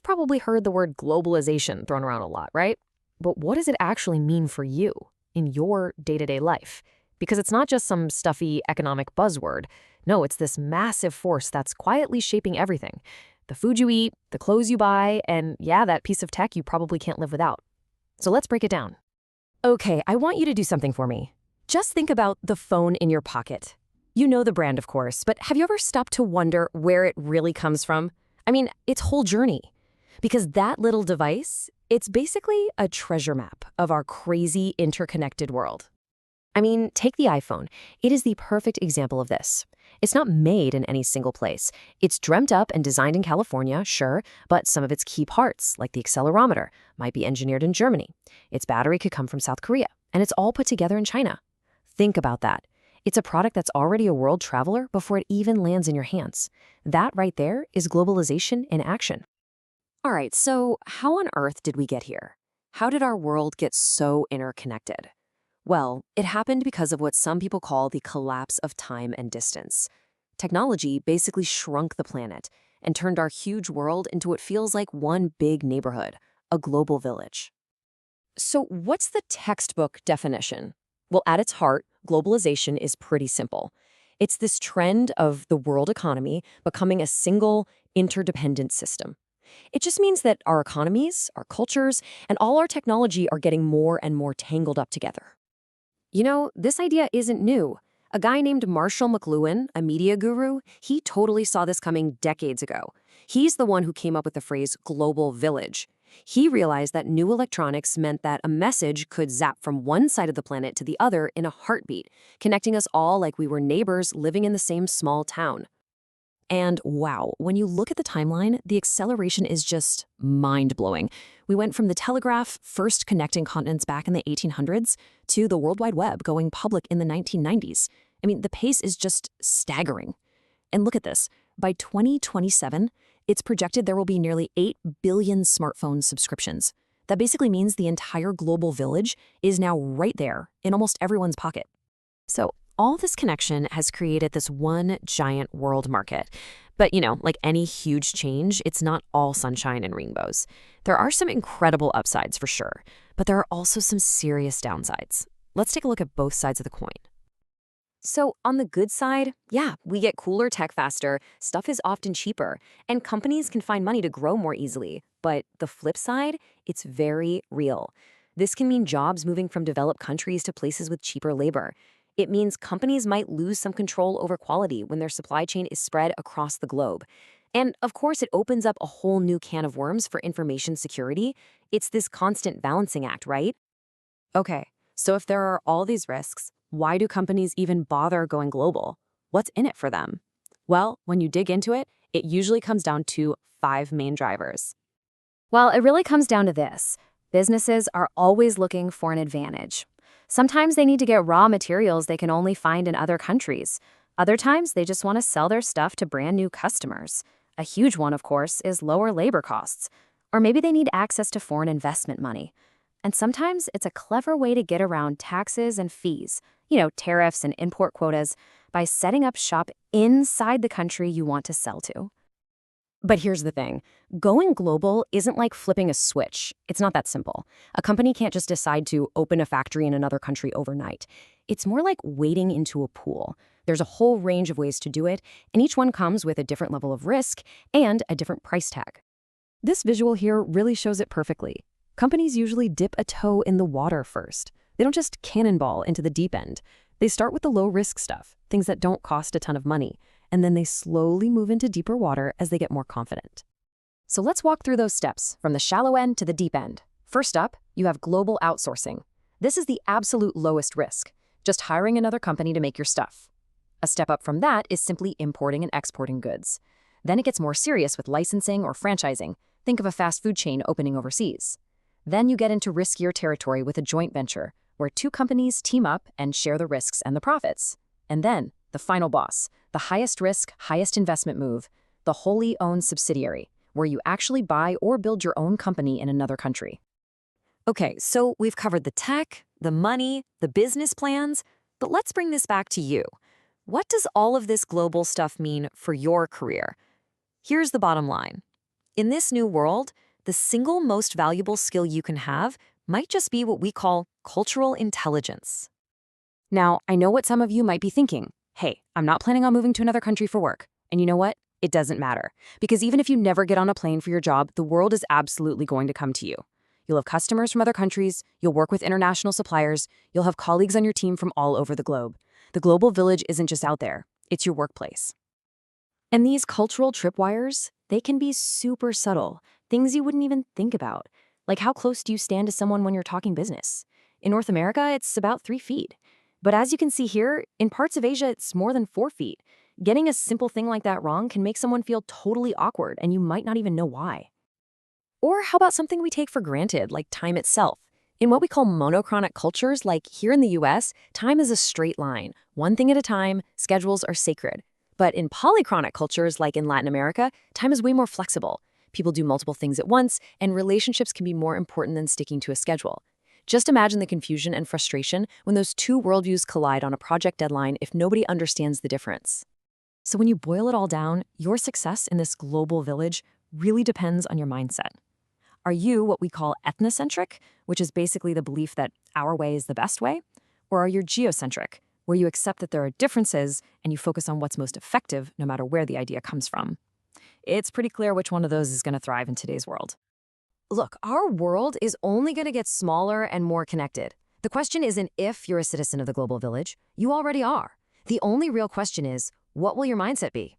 probably heard the word globalization thrown around a lot, right? But what does it actually mean for you in your day-to-day life? Because it's not just some stuffy economic buzzword. No, it's this massive force that's quietly shaping everything. The food you eat, the clothes you buy, and yeah, that piece of tech you probably can't live without. So let's break it down. Okay, I want you to do something for me. Just think about the phone in your pocket. You know the brand, of course, but have you ever stopped to wonder where it really comes from? I mean, its whole journey. Because that little device, it's basically a treasure map of our crazy interconnected world. I mean, take the iPhone. It is the perfect example of this. It's not made in any single place. It's dreamt up and designed in California, sure, but some of its key parts, like the accelerometer, might be engineered in Germany. Its battery could come from South Korea, and it's all put together in China. Think about that. It's a product that's already a world traveler before it even lands in your hands. That right there is globalization in action. All right, so how on earth did we get here? How did our world get so interconnected? Well, it happened because of what some people call the collapse of time and distance. Technology basically shrunk the planet and turned our huge world into what feels like one big neighborhood, a global village. So what's the textbook definition? Well, at its heart, globalization is pretty simple. It's this trend of the world economy becoming a single, interdependent system. It just means that our economies, our cultures, and all our technology are getting more and more tangled up together. You know, this idea isn't new. A guy named Marshall McLuhan, a media guru, he totally saw this coming decades ago. He's the one who came up with the phrase global village. He realized that new electronics meant that a message could zap from one side of the planet to the other in a heartbeat, connecting us all like we were neighbors living in the same small town. And wow, when you look at the timeline, the acceleration is just mind-blowing. We went from the telegraph first connecting continents back in the 1800s to the World Wide Web going public in the 1990s. I mean, the pace is just staggering. And look at this. By 2027, it's projected there will be nearly 8 billion smartphone subscriptions. That basically means the entire global village is now right there in almost everyone's pocket. So all this connection has created this one giant world market. But, you know, like any huge change, it's not all sunshine and rainbows. There are some incredible upsides for sure, but there are also some serious downsides. Let's take a look at both sides of the coin. So on the good side, yeah, we get cooler tech faster, stuff is often cheaper, and companies can find money to grow more easily. But the flip side, it's very real. This can mean jobs moving from developed countries to places with cheaper labor. It means companies might lose some control over quality when their supply chain is spread across the globe. And of course, it opens up a whole new can of worms for information security. It's this constant balancing act, right? Okay, so if there are all these risks, why do companies even bother going global? What's in it for them? Well, when you dig into it, it usually comes down to 5 main drivers. Well, it really comes down to this. Businesses are always looking for an advantage. Sometimes they need to get raw materials they can only find in other countries. Other times, they just want to sell their stuff to brand new customers. A huge one, of course, is lower labor costs. Or maybe they need access to foreign investment money. And sometimes it's a clever way to get around taxes and fees, tariffs and import quotas, by setting up shop inside the country you want to sell to. But here's the thing. Going global isn't like flipping a switch. It's not that simple. A company can't just decide to open a factory in another country overnight. It's more like wading into a pool. There's a whole range of ways to do it, and each one comes with a different level of risk and a different price tag. This visual here really shows it perfectly. Companies usually dip a toe in the water first. They don't just cannonball into the deep end. They start with the low-risk stuff, things that don't cost a ton of money, and then they slowly move into deeper water as they get more confident. So let's walk through those steps, from the shallow end to the deep end. First up, you have global outsourcing. This is the absolute lowest risk, just hiring another company to make your stuff. A step up from that is simply importing and exporting goods. Then it gets more serious with licensing or franchising. Think of a fast food chain opening overseas. Then you get into riskier territory with a joint venture, where 2 companies team up and share the risks and the profits. And then, the final boss, the highest risk, highest investment move, the wholly owned subsidiary, where you actually buy or build your own company in another country. Okay, so we've covered the tech, the money, the business plans, but let's bring this back to you. What does all of this global stuff mean for your career? Here's the bottom line. In this new world, the single most valuable skill you can have might just be what we call cultural intelligence. Now, I know what some of you might be thinking. Hey, I'm not planning on moving to another country for work. And you know what? It doesn't matter. Because even if you never get on a plane for your job, the world is absolutely going to come to you. You'll have customers from other countries, you'll work with international suppliers, you'll have colleagues on your team from all over the globe. The global village isn't just out there, it's your workplace. And these cultural tripwires, they can be super subtle, things you wouldn't even think about. Like how close do you stand to someone when you're talking business? In North America, it's about 3 feet. But as you can see here, in parts of Asia, it's more than 4 feet. Getting a simple thing like that wrong can make someone feel totally awkward, and you might not even know why. Or how about something we take for granted, like time itself? In what we call monochronic cultures, like here in the US, time is a straight line, one thing at a time, schedules are sacred. But in polychronic cultures, like in Latin America, time is way more flexible. People do multiple things at once, and relationships can be more important than sticking to a schedule. Just imagine the confusion and frustration when those two worldviews collide on a project deadline if nobody understands the difference. So when you boil it all down, your success in this global village really depends on your mindset. Are you what we call ethnocentric, which is basically the belief that our way is the best way? Or are you geocentric, where you accept that there are differences and you focus on what's most effective no matter where the idea comes from? It's pretty clear which one of those is going to thrive in today's world. Look, our world is only going to get smaller and more connected. The question isn't if you're a citizen of the global village. You already are. The only real question is, what will your mindset be?